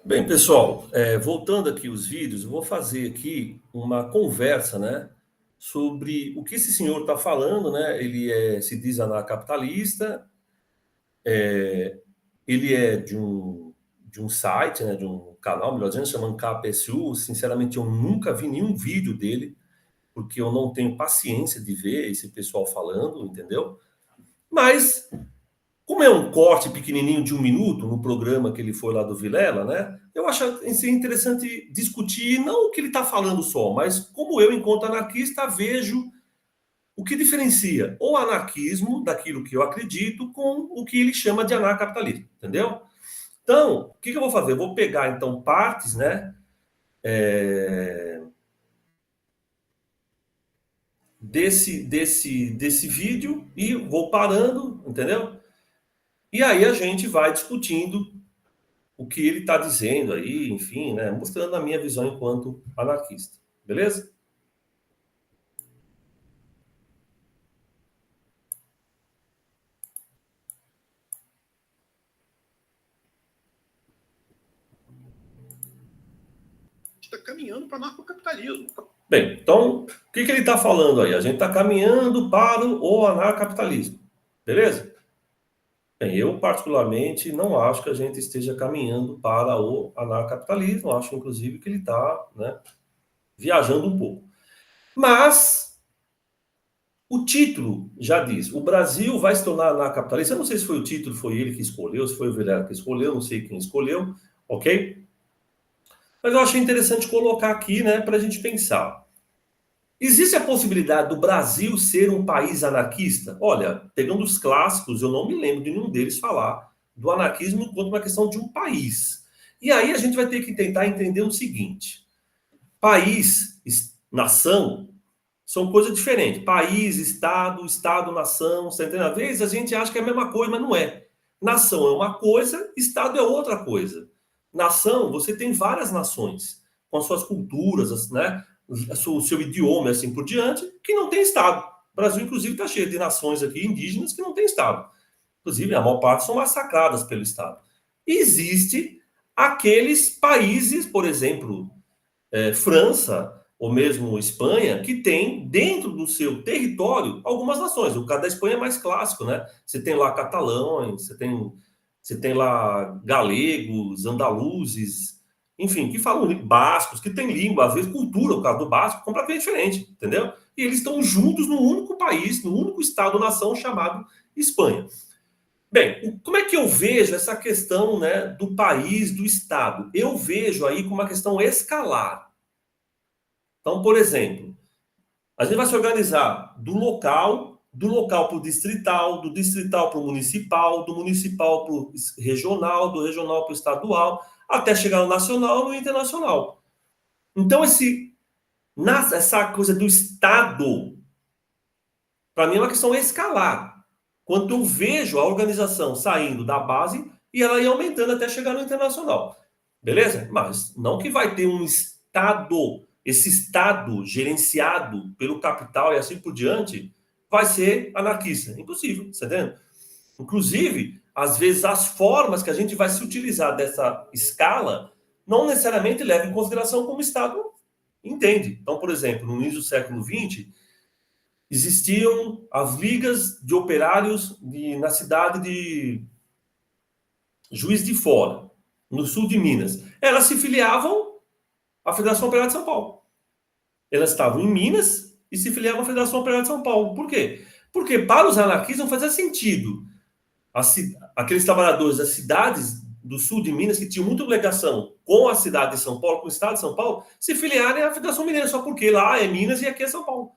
Bem, pessoal, voltando aqui os vídeos, eu vou fazer aqui uma conversa, né, sobre o que esse senhor está falando, né? Se diz anarcapitalista, ele é de um site, né, de um canal, melhor dizendo, chamado KPSU. Sinceramente, eu nunca vi nenhum vídeo dele, porque eu não tenho paciência de ver esse pessoal falando, entendeu? Mas como é um corte pequenininho de 1 minuto no programa que ele foi lá do Vilela, né? Eu acho assim, interessante discutir não o que ele está falando só, mas como eu, enquanto anarquista, vejo o que diferencia o anarquismo daquilo que eu acredito com o que ele chama de anarcapitalismo, entendeu? Então, o que eu vou fazer? Eu vou pegar então partes, né? Desse vídeo e vou parando, entendeu? E aí a gente vai discutindo o que ele está dizendo aí, enfim, né, mostrando a minha visão enquanto anarquista. Beleza? Está caminhando para anarcocapitalismo. Bem, então, o que ele está falando aí? A gente está caminhando para o anarcapitalismo. Beleza? Bem, eu particularmente não acho que a gente esteja caminhando para o anarcapitalismo. Acho, inclusive, que ele está, né, viajando um pouco. Mas o título já diz: o Brasil vai se tornar anarcapitalista. Eu não sei se foi o título, foi ele que escolheu, se foi o Vilela que escolheu, não sei quem escolheu, ok? Mas eu achei interessante colocar aqui, né, para a gente pensar. Existe a possibilidade do Brasil ser um país anarquista? Olha, pegando os clássicos, eu não me lembro de nenhum deles falar do anarquismo enquanto uma questão de um país. E aí a gente vai ter que tentar entender o seguinte: país, nação, são coisas diferentes. País, Estado, Estado, nação. Você entende? Às vezes a gente acha que é a mesma coisa, mas não é. Nação é uma coisa, Estado é outra coisa. Nação, você tem várias nações, com as suas culturas, né? O seu idioma, assim por diante, que não tem Estado. O Brasil, inclusive, está cheio de nações aqui indígenas que não tem Estado. Inclusive, a maior parte são massacradas pelo Estado. Existe aqueles países, por exemplo, França ou mesmo Espanha, que tem dentro do seu território algumas nações. O caso da Espanha é mais clássico, né? Você tem lá catalães, você tem lá galegos, andaluzes, enfim, que falam bascos, que tem língua, às vezes cultura, o caso do basco, completamente diferente, entendeu? E eles estão juntos num único país, num único Estado-nação chamado Espanha. Bem, como é que eu vejo essa questão, né, do país, do Estado? Eu vejo aí como uma questão escalar. Então, por exemplo, a gente vai se organizar do local para o distrital, do distrital para o municipal, do municipal para o regional, do regional para o estadual, até chegar no nacional e no internacional. Então, essa coisa do Estado, para mim, é uma questão escalar. Quando eu vejo a organização saindo da base e ela ir aumentando até chegar no internacional. Beleza? Mas não que vai ter um Estado, esse Estado gerenciado pelo capital e assim por diante, vai ser anarquista. Impossível, você entende? Inclusive, às vezes, as formas que a gente vai se utilizar dessa escala não necessariamente levam em consideração como o Estado entende. Então, por exemplo, no início do século XX, existiam as ligas de operários na cidade de Juiz de Fora, no sul de Minas. Elas se filiavam à Federação Operária de São Paulo. Elas estavam em Minas e se filiavam à Federação Operária de São Paulo. Por quê? Porque para os anarquistas não fazia sentido aqueles trabalhadores das cidades do sul de Minas, que tinham muita obrigação com a cidade de São Paulo, com o estado de São Paulo, se filiarem à Federação Mineira, só porque lá é Minas e aqui é São Paulo.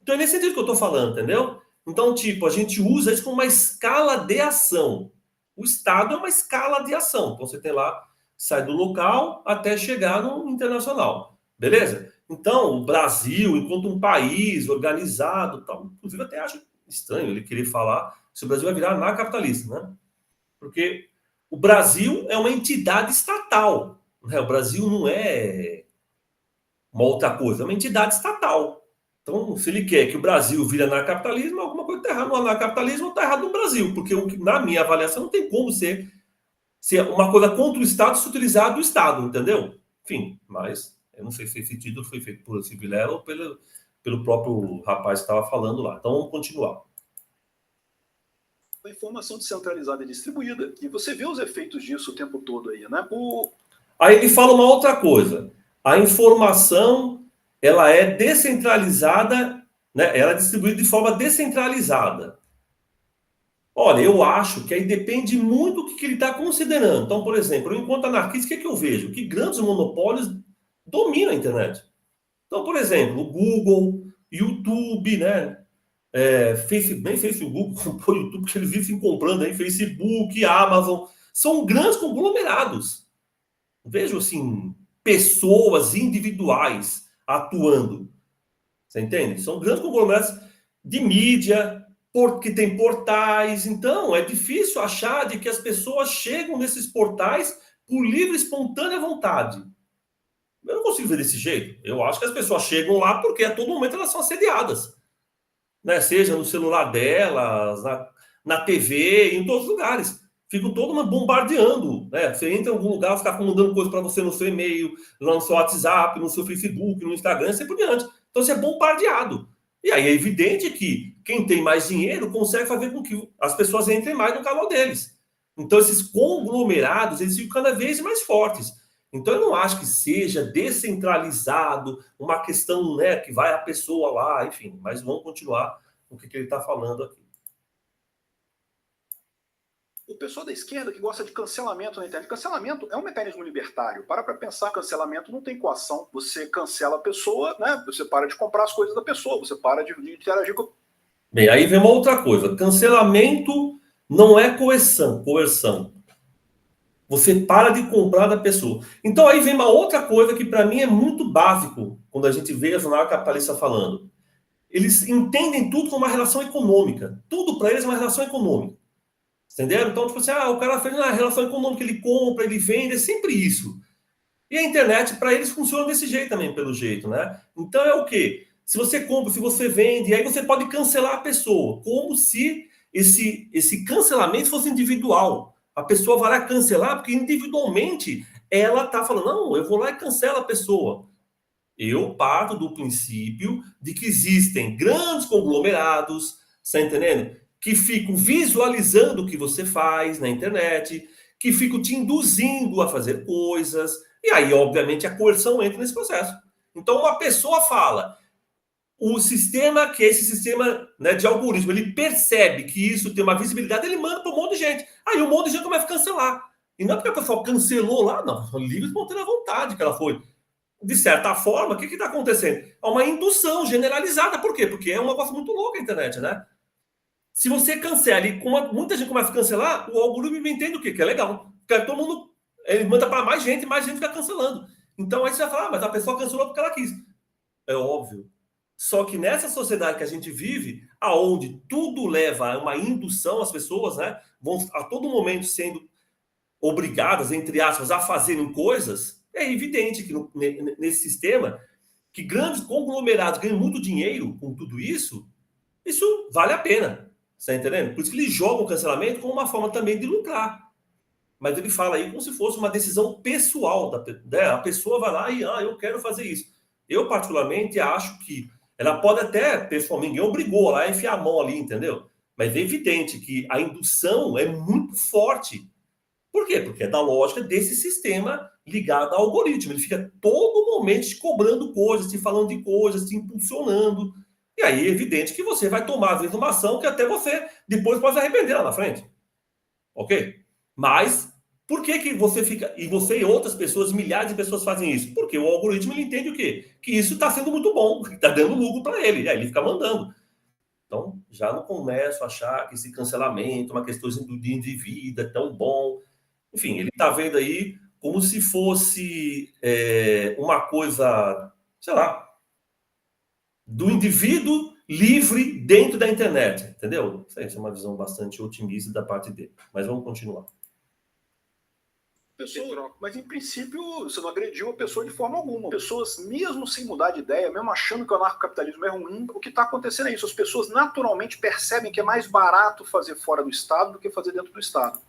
Então é nesse sentido que eu estou falando, entendeu? Então, tipo, a gente usa isso como uma escala de ação. O Estado é uma escala de ação. Então você tem lá, sai do local até chegar no internacional. Beleza? Então, o Brasil, enquanto um país organizado, tal, inclusive até acho estranho ele querer falar se o Brasil vai virar anarcapitalista, né? Porque o Brasil é uma entidade estatal. Né? O Brasil não é uma outra coisa, é uma entidade estatal. Então, se ele quer que o Brasil vire anarcapitalismo, alguma coisa está errada no anarcapitalismo ou está errado no Brasil, porque na minha avaliação não tem como ser se uma coisa contra o Estado se utilizar do Estado, entendeu? Enfim, mas eu não sei se esse título foi feito por esse Vilela ou pelo próprio rapaz que estava falando lá. Então vamos continuar. A informação descentralizada e distribuída, e você vê os efeitos disso o tempo todo aí, né? Aí ele fala uma outra coisa. A informação, ela é descentralizada, né? Ela é distribuída de forma descentralizada. Olha, eu acho que aí depende muito do que ele está considerando. Então, por exemplo, enquanto anarquista, o que eu vejo? Que grandes monopólios dominam a internet. Então, por exemplo, o Google, YouTube, né? Nem Facebook comprou o YouTube, porque eles vivem comprando aí, Facebook, Amazon. São grandes conglomerados. Vejo, assim, pessoas individuais atuando. Você entende? São grandes conglomerados de mídia, porque tem portais. Então, é difícil achar de que as pessoas chegam nesses portais por livre e espontânea vontade. Eu não consigo ver desse jeito. Eu acho que as pessoas chegam lá porque a todo momento elas são assediadas. Né? Seja no celular delas, na TV, em todos os lugares. Ficam todo mundo bombardeando. Né? Você entra em algum lugar, fica mandando coisa para você no seu e-mail, no seu WhatsApp, no seu Facebook, no Instagram, e assim por diante. Então você é bombardeado. E aí é evidente que quem tem mais dinheiro consegue fazer com que as pessoas entrem mais no canal deles. Então esses conglomerados, eles ficam cada vez mais fortes. Então eu não acho que seja descentralizado, uma questão, né, que vai a pessoa lá, enfim, mas vamos continuar o que ele está falando aqui. O pessoal da esquerda que gosta de cancelamento na internet. Cancelamento é um mecanismo libertário. Para pensar, cancelamento não tem coação. Você cancela a pessoa, né? Você para de comprar as coisas da pessoa, você para de interagir com... Bem, aí vem uma outra coisa. Cancelamento não é coerção. Você para de comprar da pessoa. Então aí vem uma outra coisa que para mim é muito básico quando a gente vê a jornada capitalista falando. Eles entendem tudo como uma relação econômica. Tudo para eles é uma relação econômica. Entendeu? Então, tipo assim, o cara fez uma relação econômica, ele compra, ele vende, é sempre isso. E a internet, para eles, funciona desse jeito também, pelo jeito, né? Então é o quê? Se você compra, se você vende, aí você pode cancelar a pessoa, como se esse cancelamento fosse individual. A pessoa vai lá cancelar, porque individualmente ela está falando, não, eu vou lá e cancelo a pessoa. Eu parto do princípio de que existem grandes conglomerados, está entendendo? Que ficam visualizando o que você faz na internet, que ficam te induzindo a fazer coisas, e aí, obviamente, a coerção entra nesse processo. Então, uma pessoa fala, o sistema, que é esse sistema, né, de algoritmo, ele percebe que isso tem uma visibilidade, ele manda para um monte de gente. Aí um monte de gente começa a cancelar. E não é porque a pessoa cancelou lá, não, livre espontânea vontade que ela foi. De certa forma, o que está acontecendo? É uma indução generalizada. Por quê? Porque é um negócio muito louco a internet, né? Se você cancela e muita gente começa a cancelar, o algoritmo entende o quê? Que é legal. Porque todo mundo, ele manda para mais gente fica cancelando. Então aí você vai falar, mas a pessoa cancelou porque ela quis. É óbvio. Só que nessa sociedade que a gente vive, aonde tudo leva a uma indução, as pessoas, né, vão a todo momento sendo obrigadas, entre aspas, a fazerem coisas, é evidente que nesse sistema, que grandes conglomerados ganham muito dinheiro com tudo isso vale a pena. Você está entendendo? Por isso que eles jogam o cancelamento como uma forma também de lucrar. Mas ele fala aí como se fosse uma decisão pessoal. A pessoa vai lá e, eu quero fazer isso. Eu, particularmente, acho que ela pode até, pessoalmente, ninguém obrigou lá a enfiar a mão ali, entendeu? Mas é evidente que a indução é muito forte. Por quê? Porque é da lógica desse sistema ligado ao algoritmo. Ele fica todo momento te cobrando coisas, te falando de coisas, te impulsionando. E aí é evidente que você vai tomar, às vezes, uma ação que até você depois pode se arrepender lá na frente. Ok? Mas por que você fica... E você e outras pessoas, milhares de pessoas fazem isso? Porque o algoritmo ele entende o quê? Que isso está sendo muito bom, que está dando lucro para ele. E aí ele fica mandando. Então, já não começo a achar que esse cancelamento, uma questão de indivíduo é tão bom. Enfim, ele está vendo aí como se fosse uma coisa, sei lá, do indivíduo livre dentro da internet, entendeu? Isso é uma visão bastante otimista da parte dele. Mas vamos continuar. Pessoa, mas em princípio você não agrediu a pessoa de forma alguma. Pessoas, mesmo sem mudar de ideia, mesmo achando que o anarcocapitalismo é ruim, o que está acontecendo é isso. As pessoas naturalmente percebem que é mais barato fazer fora do Estado do que fazer dentro do Estado.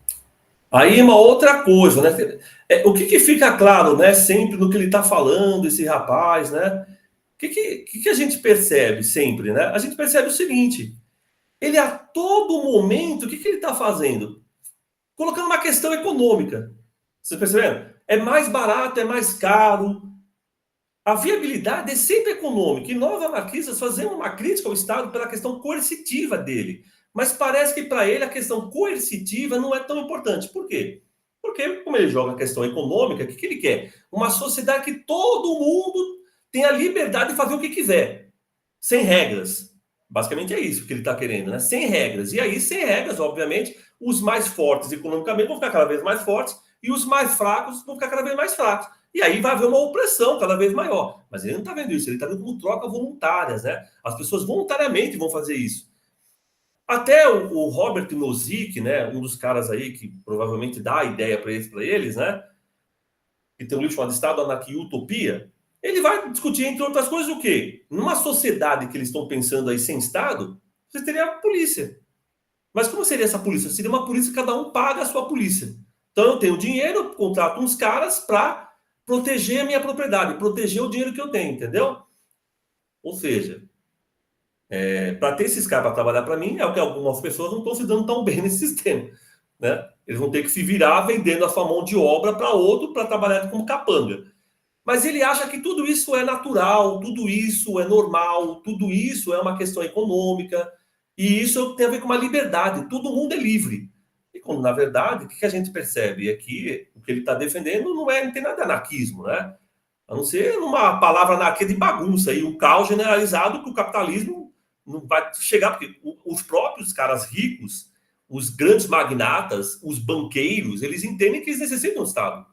Aí uma outra coisa, né? O que fica claro, né? Sempre no que ele está falando, esse rapaz, né? O que a gente percebe sempre, né? A gente percebe o seguinte: ele a todo momento, o que ele está fazendo? Colocando uma questão econômica. Vocês perceberam? É mais barato, é mais caro. A viabilidade é sempre econômica. E nós, anarquistas, fazemos uma crítica ao Estado pela questão coercitiva dele. Mas parece que para ele a questão coercitiva não é tão importante. Por quê? Porque, como ele joga a questão econômica, o que ele quer? Uma sociedade que todo mundo tem a liberdade de fazer o que quiser, sem regras. Basicamente é isso que ele está querendo, né? Sem regras. E aí, sem regras, obviamente, os mais fortes economicamente vão ficar cada vez mais fortes e os mais fracos vão ficar cada vez mais fracos. E aí vai haver uma opressão cada vez maior. Mas ele não está vendo isso, ele está vendo como trocas voluntárias, né? As pessoas voluntariamente vão fazer isso. Até o Robert Nozick, né, um dos caras aí que provavelmente dá a ideia para eles, né, que tem um livro chamado Estado, Anarquia e Utopia, ele vai discutir, entre outras coisas, o quê? Numa sociedade que eles estão pensando aí sem Estado, você teria a polícia. Mas como seria essa polícia? Seria uma polícia que cada um paga a sua polícia. Então eu tenho dinheiro, contrato uns caras para proteger a minha propriedade, proteger o dinheiro que eu tenho, entendeu? Ou seja, para ter esses caras para trabalhar para mim, é o que algumas pessoas não estão se dando tão bem nesse sistema, né? Eles vão ter que se virar vendendo a sua mão de obra para outro para trabalhar como capanga. Mas ele acha que tudo isso é natural, tudo isso é normal, tudo isso é uma questão econômica, e isso tem a ver com uma liberdade, todo mundo é livre. E quando, na verdade, o que a gente percebe é que o que ele está defendendo não tem nada de anarquismo, né? A não ser uma palavra anarquia de bagunça e um caos generalizado que o capitalismo não vai chegar, porque os próprios caras ricos, os grandes magnatas, os banqueiros, eles entendem que eles necessitam do Estado.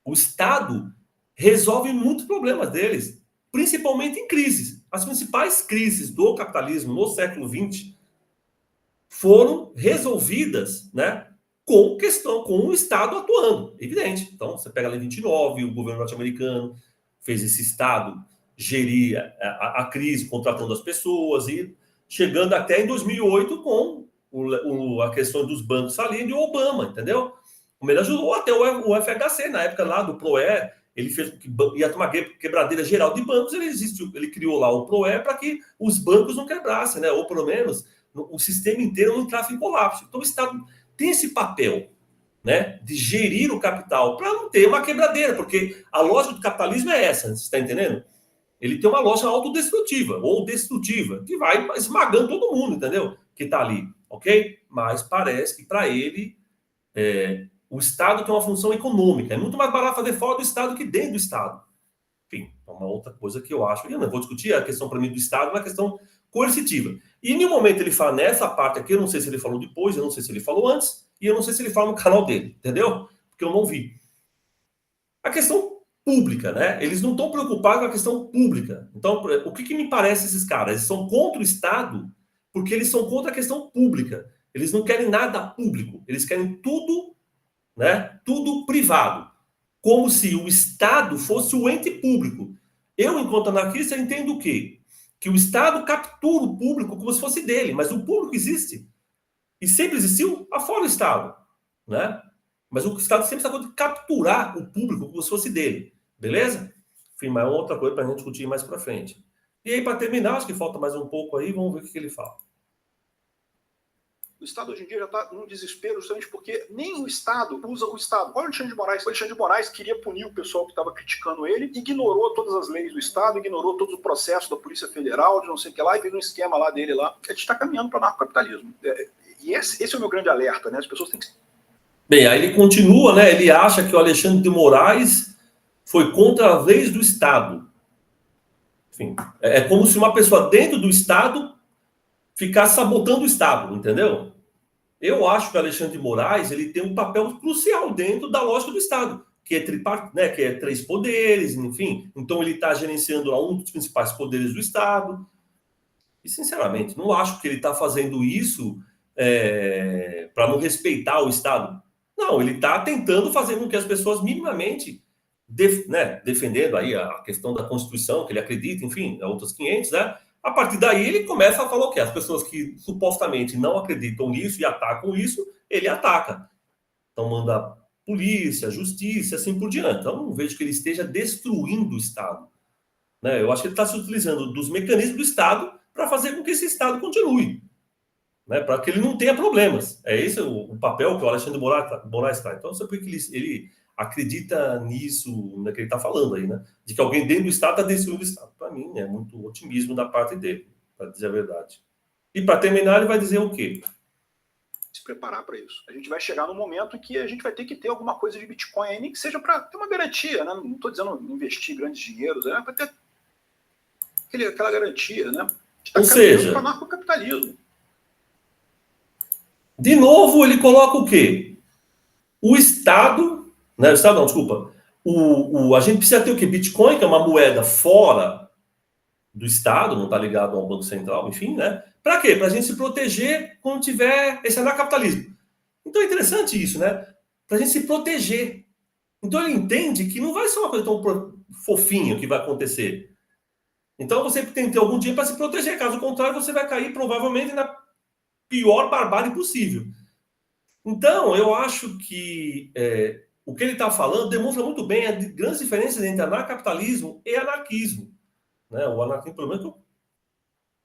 O Estado resolve muitos problemas deles, principalmente em crises. As principais crises do capitalismo no século XX foram resolvidas, né, com o Estado atuando, evidente. Então, você pega a Lei 29, o governo norte-americano fez esse Estado gerir a crise, contratando as pessoas e chegando até em 2008 com a questão dos bancos falindo e o Obama, entendeu? Como ele ajudou até o FHC, na época lá do PROE, ele fez que ia tomar quebradeira geral de bancos, ele criou lá o PROE para que os bancos não quebrassem, né? Ou pelo menos o sistema inteiro não entrasse em colapso. Então o Estado tem esse papel, né, de gerir o capital para não ter uma quebradeira, porque a lógica do capitalismo é essa, você está entendendo? Ele tem uma lógica autodestrutiva ou destrutiva, que vai esmagando todo mundo, entendeu? Que está ali, ok? Mas parece que para ele o Estado tem uma função econômica. É muito mais barato fazer fora do Estado que dentro do Estado. Enfim, é uma outra coisa que eu acho. Eu não vou discutir a questão, para mim, do Estado, uma questão coercitiva. E em nenhum momento ele fala nessa parte aqui, eu não sei se ele falou depois, eu não sei se ele falou antes, e eu não sei se ele fala no canal dele, entendeu? Porque eu não vi. A questão pública, né? Eles não estão preocupados com a questão pública. Então, o que me parece esses caras? Eles são contra o Estado porque eles são contra a questão pública. Eles não querem nada público. Eles querem tudo, né? Tudo privado. Como se o Estado fosse o ente público. Eu, enquanto anarquista, entendo o quê? Que o Estado captura o público como se fosse dele, mas o público existe. E sempre existiu afora do Estado, né? Mas o Estado sempre está tentando capturar o público como se fosse dele, beleza? Enfim, mas é outra coisa para a gente discutir mais para frente. E aí, para terminar, acho que falta mais um pouco aí, vamos ver o que ele fala. O Estado hoje em dia já está num desespero justamente porque nem o Estado usa o Estado. Olha o Alexandre de Moraes. O Alexandre de Moraes queria punir o pessoal que estava criticando ele, ignorou todas as leis do Estado, ignorou todo o processo da Polícia Federal, de não sei o que lá, e fez um esquema lá dele lá. A gente está caminhando para o narcocapitalismo. E esse é o meu grande alerta, né? As pessoas têm que... Bem, aí ele continua, né? Ele acha que o Alexandre de Moraes foi contra as leis do Estado. Enfim, é como se uma pessoa dentro do Estado ficasse sabotando o Estado, entendeu? Eu acho que o Alexandre de Moraes ele tem um papel crucial dentro da lógica do Estado, que é né, que é 3 poderes, enfim. Então ele está gerenciando lá um dos principais poderes do Estado. E, sinceramente, não acho que ele está fazendo isso para não respeitar o Estado. Não, ele está tentando fazer com que as pessoas minimamente, né, defendendo aí a questão da Constituição, que ele acredita, enfim, outros 500, né? A partir daí ele começa a falar o quê? As pessoas que supostamente não acreditam nisso e atacam isso, ele ataca. Então, manda polícia, justiça, assim por diante. Então, não vejo que ele esteja destruindo o Estado. Né? Eu acho que ele está se utilizando dos mecanismos do Estado para fazer com que esse Estado continue. Né? Para que ele não tenha problemas. É esse o papel que o Alexandre Moraes traz. Então, sabe por que ele acredita nisso, no que ele está falando aí, né? De que alguém dentro do Estado está destruindo o Estado. Para mim, é muito otimismo da parte dele, para dizer a verdade. E para terminar, ele vai dizer o quê? Se preparar para isso. A gente vai chegar no momento em que a gente vai ter que ter alguma coisa de Bitcoin aí, nem que seja para ter uma garantia, né? Não estou dizendo investir grandes dinheiros, né? Para ter aquela garantia, né? Ou seja, para narcocapitalismo. De novo, ele coloca o quê? O Estado, né? O Estado não, desculpa. A gente precisa ter o quê? Bitcoin, que é uma moeda fora do Estado, não está ligado ao Banco Central, enfim, né? Para quê? Para a gente se proteger quando tiver esse anarcapitalismo. Então é interessante isso, né? Para a gente se proteger. Então ele entende que não vai ser uma coisa tão fofinha que vai acontecer. Então você tem que ter algum dia para se proteger. Caso contrário, você vai cair provavelmente na pior barbárie possível. Então, eu acho que o que ele está falando demonstra muito bem as grandes diferenças entre anarcapitalismo e anarquismo. Né? O anarquismo, pelo menos,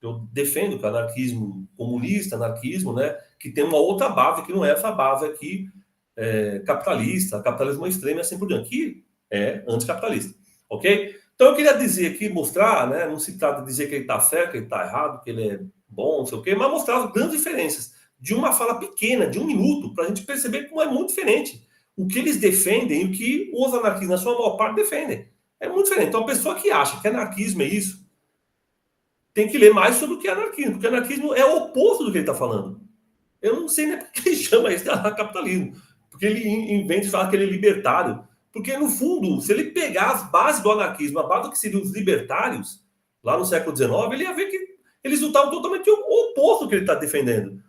eu defendo que o anarquismo comunista, anarquismo, né, que tem uma outra base, que não é essa base aqui capitalista, capitalismo extremo e assim por diante, que é anticapitalista. Ok? Então, eu queria dizer aqui, mostrar, né, não se trata de dizer que ele está certo, que ele está errado, que ele é bom, não sei o quê, mas mostrar as grandes diferenças de uma fala pequena, de 1 minuto, para a gente perceber como é muito diferente o que eles defendem e o que os anarquistas, na sua maior parte, defendem. É muito diferente. Então, a pessoa que acha que anarquismo é isso, tem que ler mais sobre o que é anarquismo, porque anarquismo é o oposto do que ele está falando. Eu não sei nem por que ele chama isso de anarcapitalismo, porque ele inventa e fala que ele é libertário. Porque, no fundo, se ele pegar as bases do anarquismo, a base do que seriam os libertários, lá no século XIX, ele ia ver que eles lutavam totalmente o oposto do que ele está defendendo.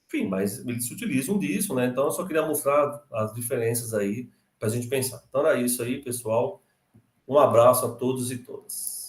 Enfim, mas eles se utilizam disso, né? Então, eu só queria mostrar as diferenças aí para a gente pensar. Então, era isso aí, pessoal. Um abraço a todos e todas.